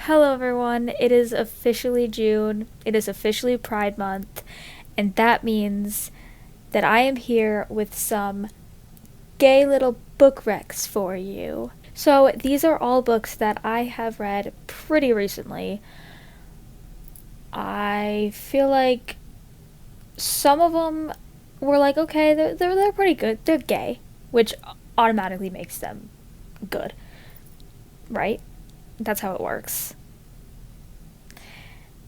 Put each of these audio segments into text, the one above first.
Hello everyone, it is officially June, it is officially Pride Month, and that means that I am here with some gay little book recs for you. So these are all books that I have read pretty recently. I feel like some of them were like, okay, they're pretty good, they're gay, which automatically makes them good, right? That's how it works.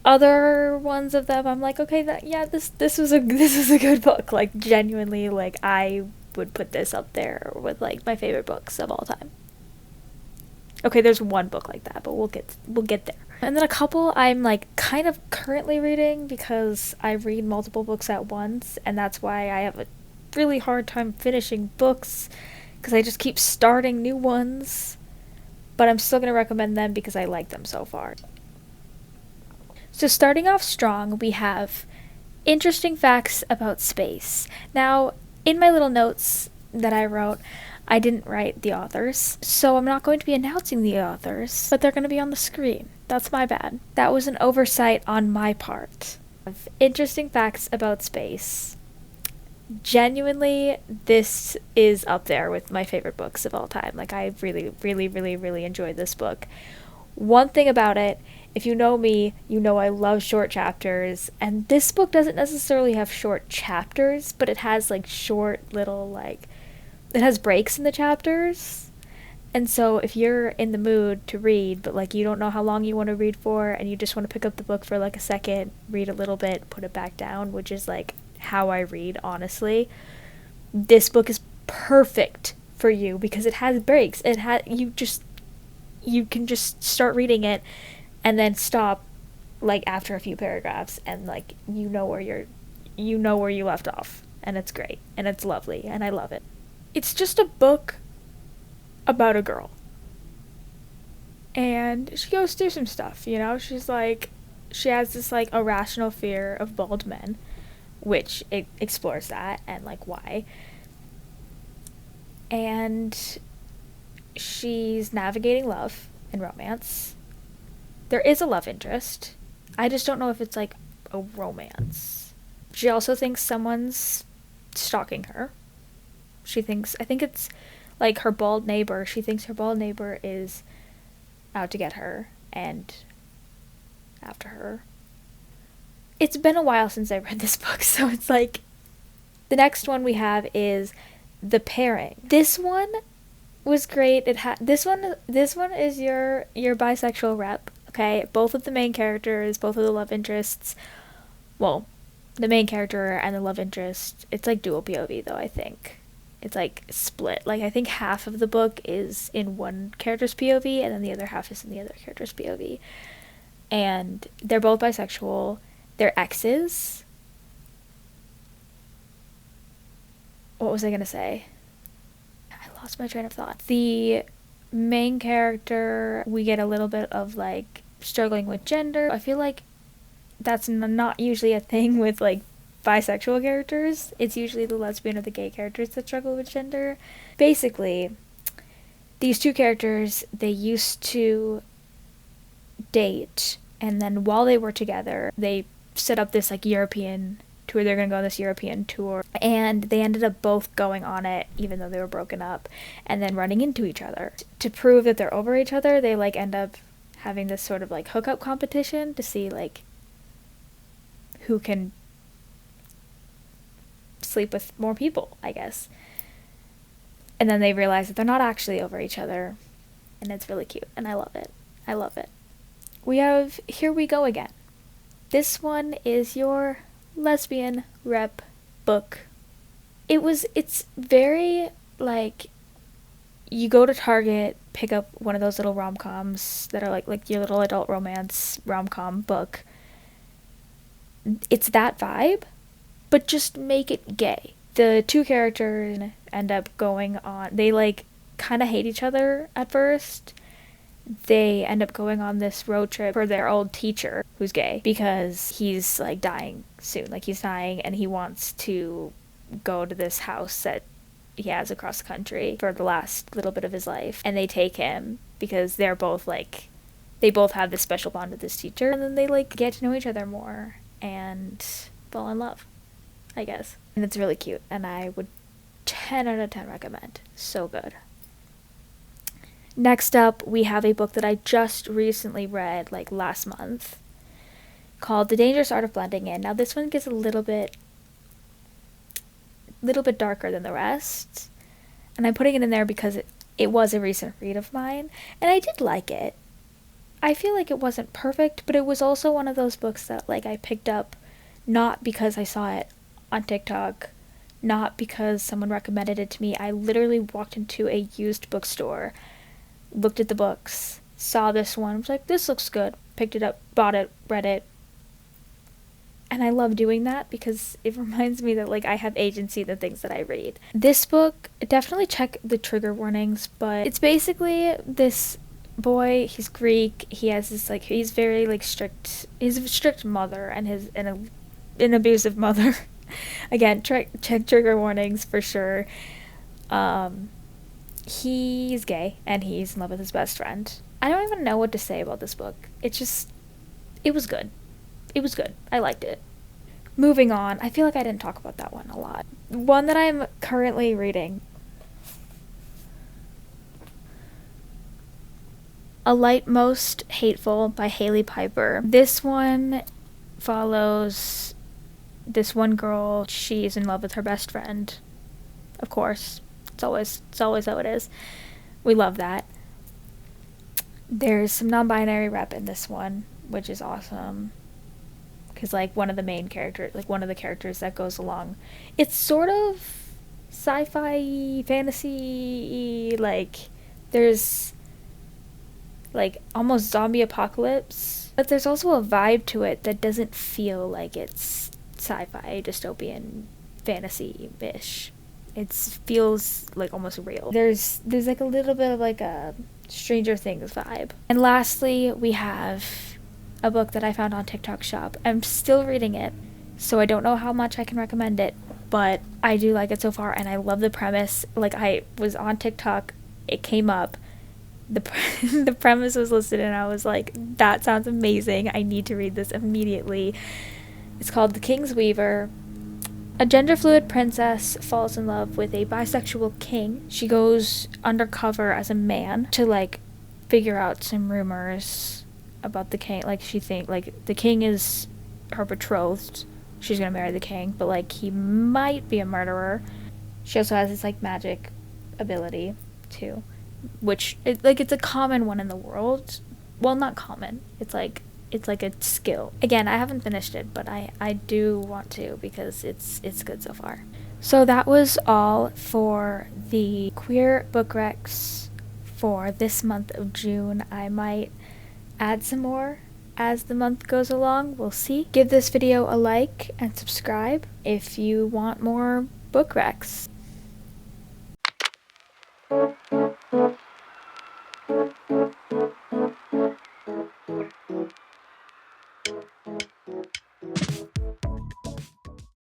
Other ones of them I'm like, okay, this was a this was a good book. Like genuinely, like I would put this up there with like my favorite books of all time. Okay, there's one book like that, but we'll get there. And then a couple I'm like kind of currently reading because I read multiple books at once, and that's why I have a really hard time finishing books because I just keep starting new ones. But I'm still going to recommend them because I like them so far. So starting off strong, we have interesting facts about space. Now, in my little notes that I wrote, I didn't write the authors, so I'm not going to be announcing the authors, but they're going to be on the screen. That's my bad. That was an oversight on my part. Interesting facts about space. Genuinely, this is up there with my favorite books of all time. Like, I really enjoyed this book. One thing about it, if you know me, you know I love short chapters, and this book doesn't necessarily have short chapters, but it has like short little it has breaks in the chapters. And so if you're in the mood to read, but like you don't know how long you want to read for, and you just want to pick up the book for like a second, read a little bit, put it back down, which is like how I read, honestly, this book is perfect for you because it has breaks. You can just start reading it and then stop like after a few paragraphs, and like you know where you left off, and it's great and it's lovely and I love it. It's just a book about a girl, and she goes through some stuff, you know. She has this like irrational fear of bald men, which it explores that and like why. And she's navigating love and romance. There is a love interest. I just don't know if it's like a romance. She also thinks someone's stalking her. I think it's like her bald neighbor. She thinks her bald neighbor is out to get her and after her. It's been a while since I read this book, so it's like the next one we have is The Pairing. This one was great. This one is your bisexual rep. Okay, both of the main characters, both of the love interests. Well, the main character and the love interest. It's like dual POV though. I think it's like split. Like I think half of the book is in one character's POV, and then the other half is in the other character's POV. And they're both bisexual. They're exes. What was I gonna say? I lost my train of thought. The main character, we get a little bit of like struggling with gender. I feel like that's not usually a thing with like bisexual characters. It's usually the lesbian or the gay characters that struggle with gender. Basically, these two characters, they used to date, and then while they were together, they set up this like European tour. They're gonna go on this European tour, and they ended up both going on it even though they were broken up, and then running into each other. To prove that they're over each other, they like end up having this sort of like hookup competition to see like who can sleep with more people, I guess. And then they realize that they're not actually over each other, and it's really cute, and I love it. I love it. We have Here We Go Again. This one is your lesbian rep book. It's very like, you go to Target, pick up one of those little rom-coms that are like your little adult romance rom-com book. It's that vibe, but just make it gay. The two characters end up going on, they like kind of hate each other at first. They end up going on this road trip for their old teacher who's gay because he's like dying soon. Like he's dying, and he wants to go to this house that he has across the country for the last little bit of his life. And they take him because they're both like they both have this special bond with this teacher, and then they like get to know each other more and fall in love, I guess. And it's really cute, and I would 10 out of 10 recommend. So good. Next up, we have a book that I just recently read, like last month, called The Dangerous Art of Blending In. Now this one gets a little bit darker than the rest, and I'm putting it in there because it was a recent read of mine, and I did like it. I feel like it wasn't perfect, but it was also one of those books that like I picked up not because I saw it on TikTok, not because someone recommended it to me. I literally walked into a used bookstore, looked at the books, saw this one, was like, this looks good, picked it up, bought it, read it. And I love doing that because it reminds me that like I have agency in the things that I read. This book, definitely check the trigger warnings, but it's basically this boy, he's Greek, he has this like, he's very like strict, he's a strict mother and an abusive mother. Again, check trigger warnings for sure. He's gay and he's in love with his best friend. I don't even know what to say about this book. It was good. It was good. I liked it. Moving on, I feel like I didn't talk about that one a lot. One that I'm currently reading, A Light Most Hateful by Haley Piper. This one follows this one girl. She's in love with her best friend. Of course. It's always how it is. We love that. There's some non-binary rep in this one, which is awesome. Because, like, one of the characters that goes along, it's sort of sci-fi, fantasy, like, there's, like, almost zombie apocalypse. But there's also a vibe to it that doesn't feel like it's sci-fi, dystopian, fantasy-ish. It feels like almost real. There's like a little bit of like a Stranger Things vibe. And lastly, we have a book that I found on TikTok Shop. I'm still reading it, so I don't know how much I can recommend it, but I do like it so far, and I love the premise. Like, I was on TikTok, it came up, the premise was listed, and I was like, that sounds amazing. I need to read this immediately. It's called The King's Weaver. A gender-fluid princess falls in love with a bisexual king. She goes undercover as a man to, like, figure out some rumors about the king. Like, the king is her betrothed. She's gonna marry the king, but, like, he might be a murderer. She also has this, like, magic ability, too. Which, it's a common one in the world. Well, not common. It's like a skill. Again, I haven't finished it, but I do want to because it's good so far. So that was all for the queer book recs for this month of June. I might add some more as the month goes along. We'll see. Give this video a like and subscribe if you want more book recs.